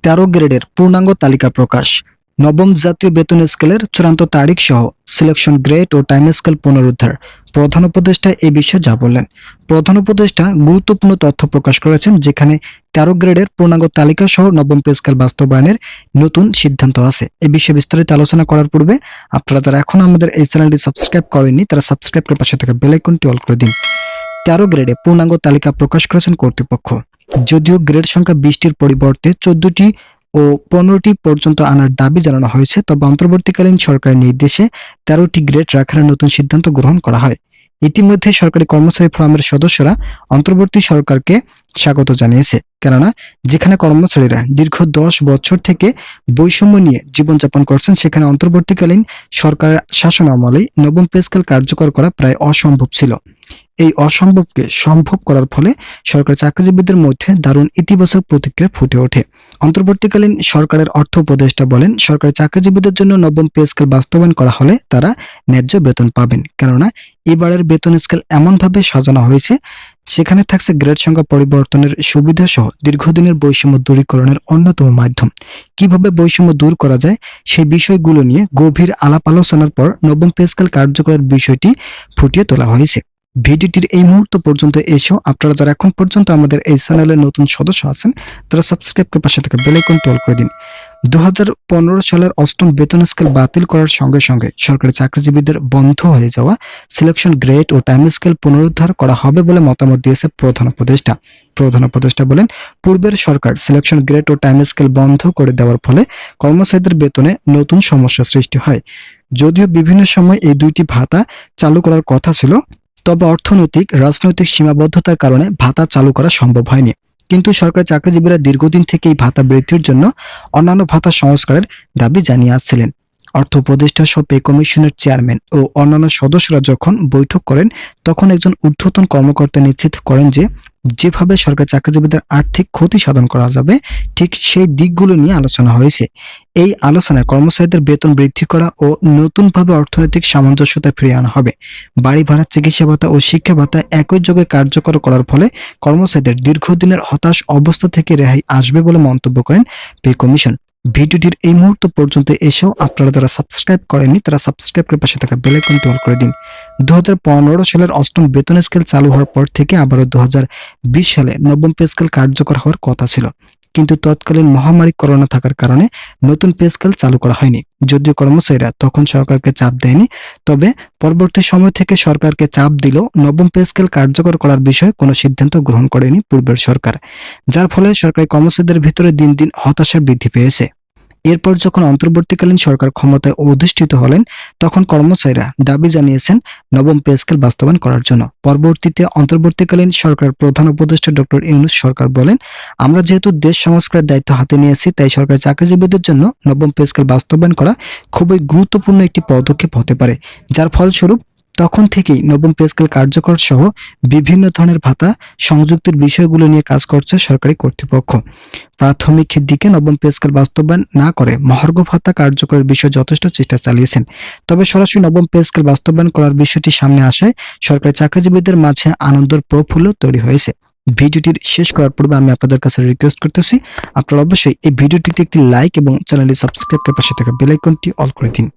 13 গ্রেডের পূর্ণাঙ্গ তালিকা প্রকাশ। নবম জাতীয় বেতন স্কেলের চূড়ান্ত তারিখ সহ সিলেকশন গ্রেড ও টাইম স্কেল পুনরুদ্ধার। প্রধান উপদেষ্টা এই বিষয়ে যা বললেন। প্রধান উপদেষ্টা গুরুত্বপূর্ণ তথ্য প্রকাশ করেছেন, যেখানে 13 গ্রেডের পূর্ণাঙ্গ তালিকা সহ নবম পে স্কেল বাস্তবায়নের নতুন সিদ্ধান্ত আছে। এই বিষয়ে বিস্তারিত আলোচনা করার পূর্বে আপনারা যারা এখন আমাদের এই চ্যানেলটি সাবস্ক্রাইব করেননি তারা সাবস্ক্রাইব করে পাশে থাকা বেল আইকনটি অল করে দিন। 13 গ্রেডে পূর্ণাঙ্গ তালিকা প্রকাশ করেছেন কর্তৃপক্ষ। যদিও গ্রেড সংখ্যা 20টির পরিবর্তে 14টি ও 15টি পর্যন্ত আনার দাবি জানানো হয়েছে, তবে অন্তর্বর্তীকালীন সরকারের নির্দেশে 13টি গ্রেড রাখার নতুন সিদ্ধান্ত গ্রহণ করা হয়। ইতিমধ্যে সরকারি কর্মচারী ফোরামের সদস্যরা অন্তর্বর্তী সরকারকে স্বাগত জানিয়েছে, কেননা যেখানে কর্মচারীরা দীর্ঘ 10 বছর থেকে বৈষম্য নিয়ে জীবনযাপন করছেন, সেখানে অন্তর্বর্তীকালীন সরকারের শাসন আমলেই নবম পে স্কেল কার্যকর করা প্রায় অসম্ভব ছিল। এই অসম্ভবকে সম্ভব করার ফলে সরকারি চাকরিজীবীদের মধ্যে দারুণ ইতিবাচক প্রতিক্রিয়া ফুটে ওঠে। অন্তর্বর্তীকালীন সরকারের অর্থ উপদেষ্টা বলেন, সরকারি চাকরিজীবীদের জন্য নবম পে স্কেল বাস্তবায়ন করা হলে তারা ন্যায্য বেতন পাবেন, কেননা এবারের বেতন স্কেল এমনভাবে সাজানো হয়েছে সেখানে থাকছে গ্রেড সংখ্যা পরিবর্তনের সুবিধা সহ দীর্ঘদিনের বৈষম্য দূরীকরণের অন্যতম মাধ্যম। কিভাবে বৈষম্য দূর করা যায় সেই বিষয়গুলো নিয়ে গভীর আলাপ আলোচনার পর নবম পে স্কেল কার্যকরের বিষয়টি ফুটিয়ে তোলা হয়েছে। ভিডিওটির এই মুহূর্ত পর্যন্ত এসেও আপনারা যারা এখন পর্যন্ত আমাদের এই চ্যানেলের নতুন সদস্য আছেন তারা সাবস্ক্রাইব করে পাশে থাকা বেল আইকনটি অল করে দিন। 2015 সালের 8ম বেতন স্কেল বাতিল করার সঙ্গে সঙ্গে সরকারি চাকরিজীবীদের বন্ধ হয়ে যাওয়া সিলেকশন গ্রেড ও টাইম স্কেল পুনরুদ্ধার করা হবে বলে মতামত দিয়েছে প্রধান উপদেষ্টা। প্রধান উপদেষ্টা বলেন, পূর্বের সরকার সিলেকশন গ্রেড ও টাইম স্কেল বন্ধ করে দেওয়ার ফলে কর্মচারীদের বেতনে নতুন সমস্যা সৃষ্টি হয়। যদিও বিভিন্ন সময় এই দুইটি ভাতা চালু করার কথা ছিল, তবে অর্থনৈতিক রাজনৈতিক সীমাবদ্ধতার কারণে ভাতা চালু করা সম্ভব হয়নি। কিন্তু সরকারি চাকরিজীবীরা দীর্ঘদিন থেকে এই ভাতা বৃদ্ধির জন্য অন্যান্য ভাতা সংস্কারের দাবি জানিয়ে আসছিলেন। অর্থ উপদেষ্টা সহ পে কমিশনের চেয়ারম্যান ও অন্যান্য সদস্যরা যখন বৈঠক করেন তখন একজন ঊর্ধ্বতন কর্মকর্তা নিশ্চিত করেন যে যেভাবে সরকারি চাকরিজীবীদের আর্থিক ক্ষতি সাধন করা যাবে ঠিক সেই দিকগুলো নিয়ে আলোচনা হয়েছে। এই আলোচনায় কর্মচারীদের বেতন বৃদ্ধি করা ও নতুনভাবে অর্থনৈতিক সামঞ্জস্যতা ফিরিয়ে আনা হবে। বাড়ি ভাড়া, চিকিৎসা ভাতা ও শিক্ষা ভাতা একই যোগে কার্যকর করার ফলে কর্মচারীদের দীর্ঘদিনের হতাশ অবস্থা থেকে রেহাই আসবে বলে মন্তব্য করেন পে কমিশন। ভিডিওটির এই মুহূর্ত পর্যন্ত এসেও আপনারা যারা সাবস্ক্রাইব করেননি তারা সাবস্ক্রাইব করে পাশে থাকা বেল আইকনটি অল করে দিন। 2015 সালের 8ম বেতন স্কেল চালু হওয়ার পর থেকে আবারও 2020 সালে নবম পে স্কেল কার্যকর হওয়ার কথা ছিল, কিন্তু তৎকালীন মহামারী করোনা থাকার কারণে নতুন পে স্কেল চালু করা হয়নি। যদিও কর্মচারীরা তখন সরকারকে চাপ দেয়নি, তবে পরবর্তী সময় থেকে সরকারকে চাপ দিলেও নবম পে স্কেল কার্যকর করার বিষয়ে কোনো সিদ্ধান্ত গ্রহণ করেনি পূর্বের সরকার, যার ফলে সরকারি কর্মচারীদের ভিতরে দিন দিন হতাশা বৃদ্ধি পেয়েছে। এরপর যখন অন্তর্বর্তীকালীন সরকার ক্ষমতায় অধিষ্ঠিত হলেন তখন কর্মচারীরা দাবি জানিয়েছেন নবম পে স্কেল বাস্তবায়ন করার জন্য। পরবর্তীতে অন্তর্বর্তীকালীন সরকার প্রধান উপদেষ্টা ডক্টর ইউনূস সরকার বলেন, আমরা যেহেতু দেশ সংস্কারের দায়িত্ব হাতে নিয়েছি তাই সরকারি চাকরিজীবীদের জন্য নবম পে স্কেল বাস্তবায়ন করা খুবই গুরুত্বপূর্ণ একটি পদক্ষেপ হতে পারে, যার ফলস্বরূপ তখন থেকেই নবম পে স্কেল কার্যকর সহ বিভিন্ন ধরনের ভাতা সংযুক্তির বিষয়গুলো নিয়ে কাজ করছে সরকারি কর্তৃপক্ষ। প্রাথমিক দিকে নবম পে স্কেল বাস্তবায়ন না করে মহার্ঘ ভাতা কার্যকরের বিষয়ে যথেষ্ট চেষ্টা চালিয়েছেন, তবে সরাসরি নবম পে স্কেল বাস্তবায়ন করার বিষয়টি সামনে আসায় সরকারি চাকরিজীবীদের মাঝে আনন্দের প্রফুল্ল তৈরি হয়েছে। ভিডিওটির শেষ করার পূর্বে আমি আপনাদের কাছে রিকোয়েস্ট করতেছি আপনারা অবশ্যই এই ভিডিওটিতে একটি লাইক এবং চ্যানেলটি সাবস্ক্রাইব করে পাশে থাকা বেল আইকনটি অল করে দিন।